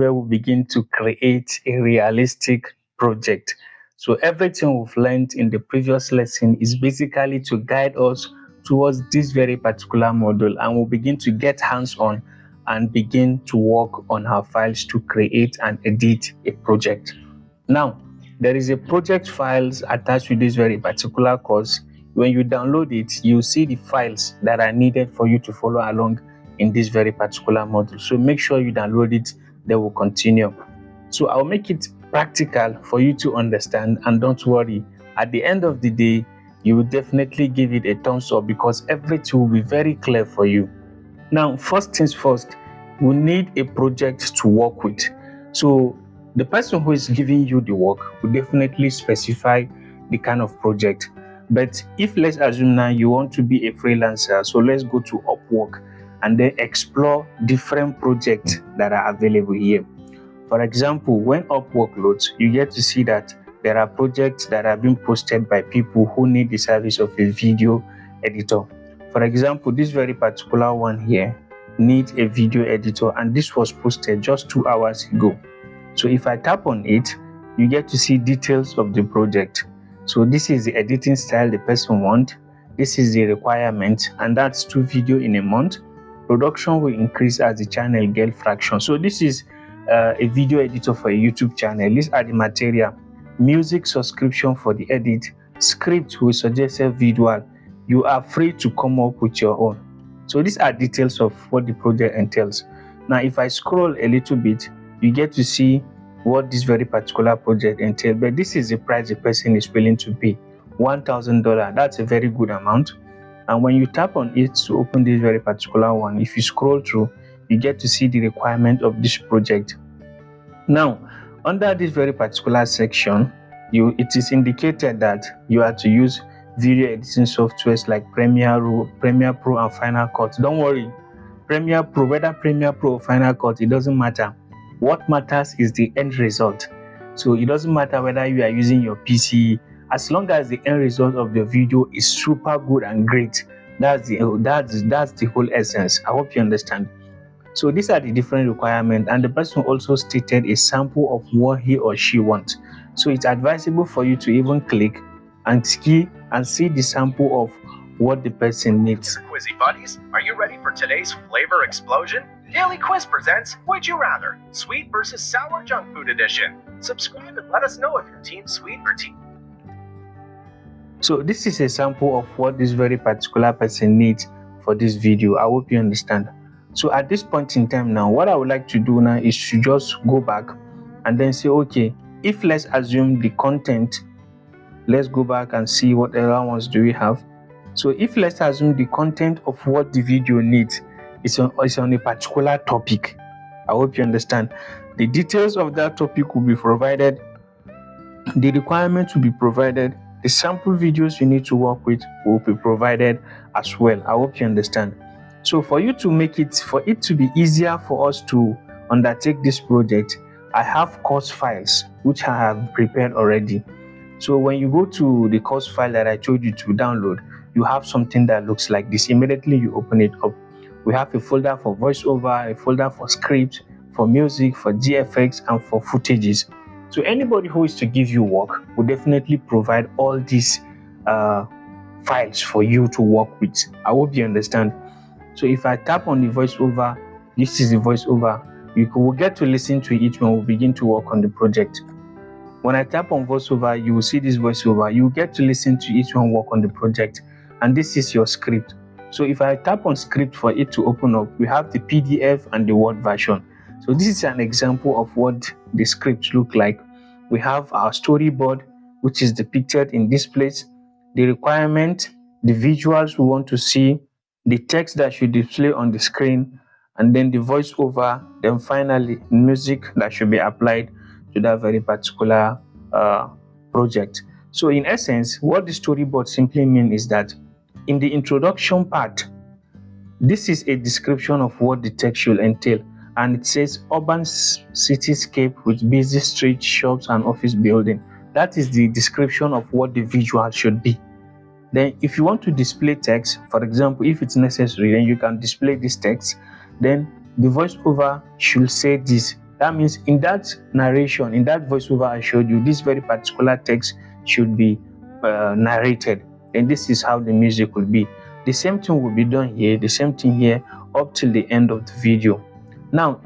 where we begin to create a realistic project. So everything we've learned in the previous lesson is basically to guide us towards this very particular model, and we'll begin to get hands-on and begin to work on our files to create and edit a project. Now, there is a project files attached with this very particular course. When you download it, you'll see the files that are needed for you to follow along in this very particular module. So make sure you download it, then we'll continue. So I'll make it practical for you to understand, and don't worry, at the end of the day, you will definitely give it a thumbs up because everything will be very clear for you. Now, first things first, we need a project to work with. So the person who is giving you the work will definitely specify the kind of project. But if, let's assume now you want to be a freelancer, so let's go to Upwork and then explore different projects that are available here. For example, when Upwork loads, you get to see that there are projects that are being posted by people who need the service of a video editor. For example, this very particular one here needs a video editor, and this was posted just 2 hours ago. So if I tap on it, you get to see details of the project. So this is the editing style the person wants. This is the requirement, and that's 2 videos in a month. Production will increase as the channel gets fraction. So this is a video editor for a YouTube channel. These are the material. Music subscription for the edit. Script with suggested visual. You are free to come up with your own. So these are details of what the project entails. Now, if I scroll a little bit, you get to see what this very particular project entails. But this is the price the person is willing to pay, $1,000. That's a very good amount. And when you tap on it to open this very particular one, if you scroll through, you get to see the requirement of this project. Now, under this very particular section, it is indicated that you are to use video editing softwares like Premiere Pro and Final Cut. Don't worry, Premiere Pro, whether Premiere Pro or Final Cut, it doesn't matter. What matters is the end result. So it doesn't matter whether you are using your PC, as long as the end result of the video is super good and great. That's the whole essence. I hope you understand. So these are the different requirements, and the person also stated a sample of what he or she wants. So it's advisable for you to even click and see the sample of what the person needs. Quizzy buddies, are you ready for today's flavor explosion? Daily Quiz presents Would You Rather, Sweet versus Sour Junk Food Edition. Subscribe and let us know if you're team sweet or team. So this is a sample of what this very particular person needs for this video. I hope you understand. So at this point in time now, what I would like to do now is to just go back and then say, okay, if let's assume the content, let's go back and see what other ones do we have. So if let's assume the content of what the video needs is on a particular topic, I hope you understand. The details of that topic will be provided, the requirements will be provided, the sample videos you need to work with will be provided as well. I hope you understand. So for it to be easier for us to undertake this project, I have course files which I have prepared already. So when you go to the course file that I told you to download, you have something that looks like this. Immediately you open it up, we have a folder for voiceover, a folder for script, for music, for GFX, and for footages. So anybody who is to give you work will definitely provide all these files for you to work with. I hope you understand. So if I tap on the voiceover, this is the voiceover. You will get to listen to it when we begin to work on the project. When I tap on voiceover, you will see this voiceover. You will get to listen to each one work on the project. And this is your script. So if I tap on script for it to open up, we have the PDF and the Word version. So this is an example of what the script look like. We have our storyboard, which is depicted in this place, the requirement, the visuals we want to see, the text that should display on the screen, and then the voiceover, then finally music that should be applied to that very particular project. So in essence, what the storyboard simply means is that in the introduction part, this is a description of what the text should entail, and it says urban cityscape with busy streets, shops, and office building. That is the description of what the visual should be. Then if you want to display text, for example, if it's necessary, then you can display this text. Then the voiceover should say this, That means in that narration, in that voiceover I showed you, this very particular text should be narrated. And this is how the music will be. The same thing will be done here, the same thing here up till the end of the video. Now,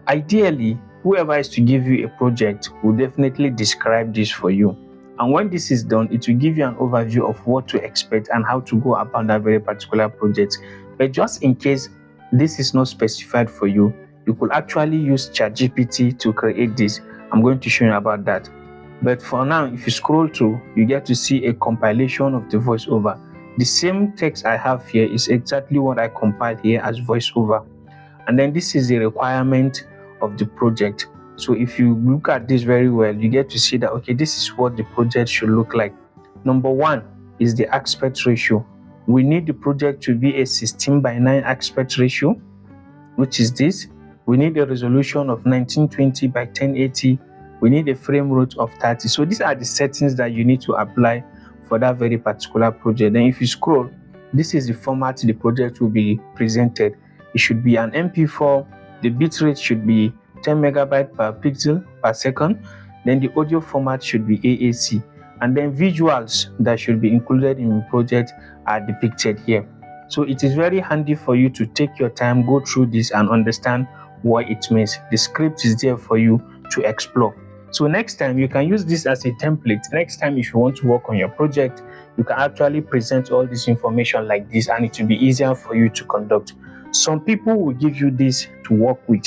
ideally, whoever is to give you a project will definitely describe this for you. And when this is done, it will give you an overview of what to expect and how to go about that very particular project. But just in case this is not specified for you, you could actually use ChatGPT to create this. I'm going to show you about that. But for now, if you scroll through, you get to see a compilation of the voiceover. The same text I have here is exactly what I compiled here as voiceover. And then this is the requirement of the project. So if you look at this very well, you get to see that, okay, this is what the project should look like. Number 1 is the aspect ratio. We need the project to be a 16:9 aspect ratio, which is this. We need a resolution of 1920 by 1080. We need a frame rate of 30. So these are the settings that you need to apply for that very particular project. Then if you scroll, this is the format the project will be presented. It should be an MP4. The bitrate should be 10 megabyte per pixel per second. Then the audio format should be AAC. And then visuals that should be included in the project are depicted here. So it is very handy for you to take your time, go through this and understand what it means. The script is there for you to explore. So next time you can use this as a template. Next time if you want to work on your project, you can actually present all this information like this and it will be easier for you to conduct. Some people will give you this to work with,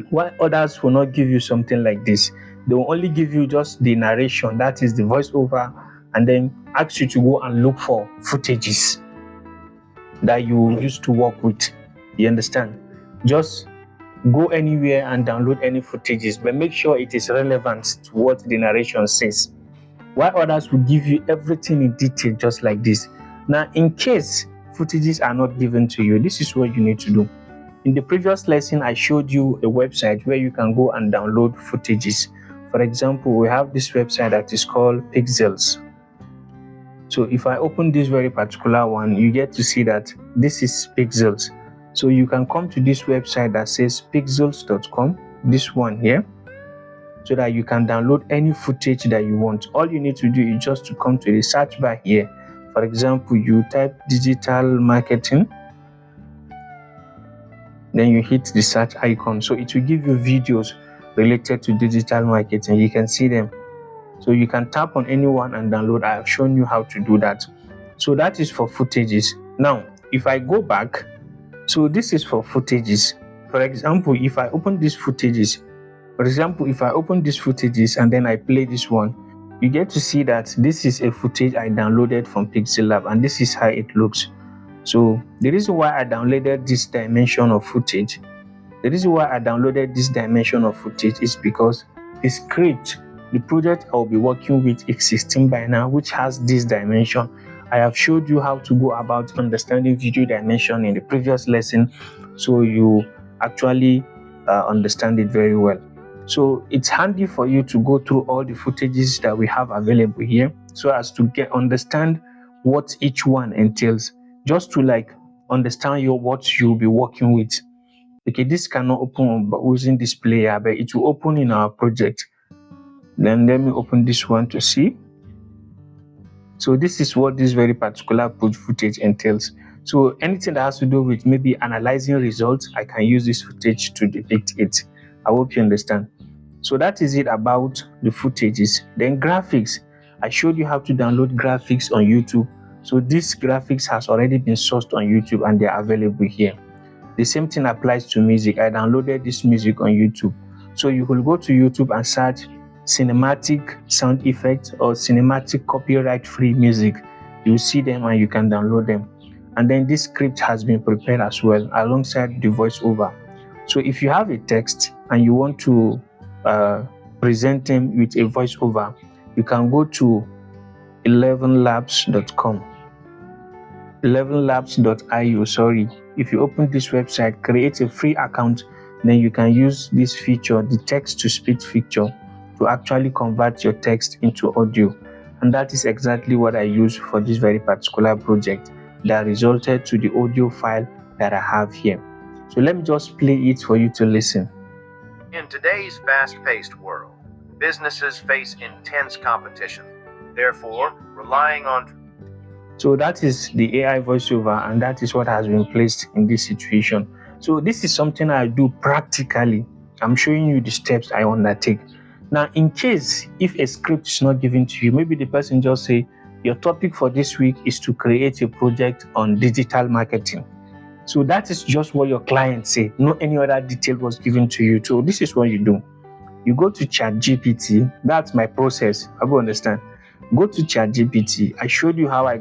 while others will not give you something like this. They will only give you just the narration, that is the voiceover, and then ask you to go and look for footages that you used to work with. You understand? Just go anywhere and download any footages, but make sure it is relevant to what the narration says. While others will give you everything in detail just like this. Now, in case footages are not given to you, this is what you need to do. In the previous lesson, I showed you a website where you can go and download footages. For example, we have this website that is called Pixels. So if I open this very particular one, you get to see that this is Pixels. So you can come to this website that says pixels.com, this one here, so that you can download any footage that you want. All you need to do is just to come to the search bar here. For example, you type digital marketing, then you hit the search icon. So it will give you videos related to digital marketing. You can see them. So you can tap on any one and download. I have shown you how to do that. So that is for footages. Now, if I go back, so this is for footages. For example, if I open these footages, and then I play this one, you get to see that this is a footage I downloaded from Pixel Lab, and this is how it looks. So the reason why I downloaded this dimension of footage, is because the script, the project I'll be working with is 16:9, which has this dimension. I have showed you how to go about understanding video dimension in the previous lesson, so you actually understand it very well. So it's handy for you to go through all the footages that we have available here, so as to understand what each one entails, just to understand what you'll be working with. Okay, this cannot open using this player, but it will open in our project. Then let me open this one to see. So this is what this very particular footage entails. So anything that has to do with maybe analyzing results, I can use this footage to depict it. I hope you understand. So that is it about the footages. Then graphics. I showed you how to download graphics on YouTube. So this graphics has already been sourced on YouTube and they are available here. The same thing applies to music. I downloaded this music on YouTube. So you will go to YouTube and search cinematic sound effects or cinematic copyright-free music. You'll see them and you can download them. And then this script has been prepared as well alongside the voiceover. So if you have a text and you want to present them with a voiceover, you can go to 11labs.com, 11labs.io. If you open this website, create a free account, then you can use this feature, the text-to-speech feature, to actually convert your text into audio. And that is exactly what I use for this very particular project that resulted to the audio file that I have here. So let me just play it for you to listen. In today's fast-paced world, businesses face intense competition. Therefore, relying on So that is the AI voiceover, and that is what has been placed in this situation. So this is something I do practically. I'm showing you the steps I undertake. Now, in case if a script is not given to you, maybe the person just say, your topic for this week is to create a project on digital marketing. So that is just what your client said. No any other detail was given to you. So this is what you do. You go to ChatGPT. That's my process. I will understand. Go to ChatGPT. I showed you how I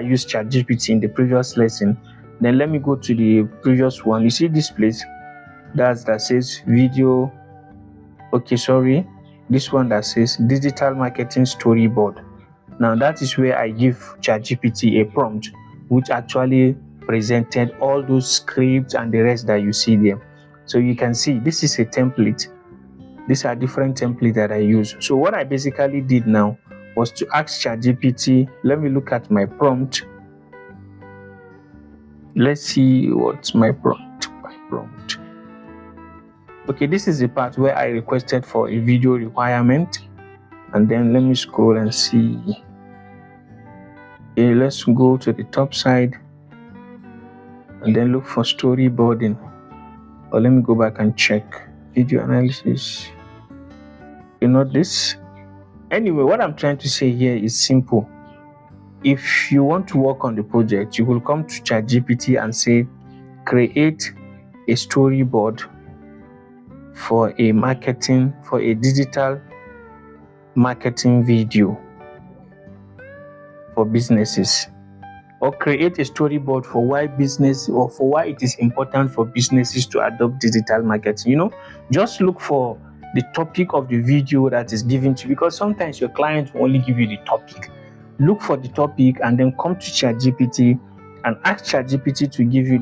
used ChatGPT in the previous lesson. Then let me go to the previous one. You see this place that says video. Okay, sorry. This one that says digital marketing storyboard. Now that is where I give ChatGPT a prompt, which actually presented all those scripts and the rest that you see there. So you can see this is a template. These are different templates that I use. So what I basically did now was to ask ChatGPT, let me look at my prompt. Let's see what's my prompt. Okay, this is the part where I requested for a video requirement. And then let me scroll and see. Okay, let's go to the top side and then look for storyboarding. Or let me go back and check video analysis. Not this. Anyway, what I'm trying to say here is simple. If you want to work on the project, you will come to ChatGPT and say, create a storyboard for a digital marketing video for businesses, or create a storyboard for why it is important for businesses to adopt digital marketing. Just look for the topic of the video that is given to you, because sometimes your client will only give you the topic. Look for the topic and then come to ChatGPT and ask ChatGPT to give you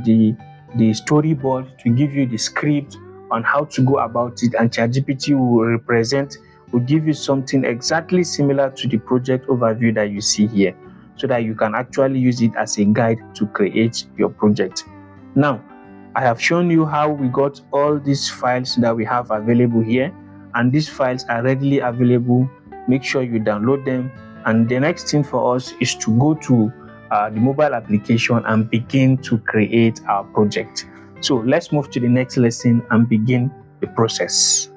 the storyboard, to give you the script on how to go about it, and ChatGPT will give you something exactly similar to the project overview that you see here, so that you can actually use it as a guide to create your project. Now, I have shown you how we got all these files that we have available here, and these files are readily available. Make sure you download them, and the next thing for us is to go to the mobile application and begin to create our project. So let's move to the next lesson and begin the process.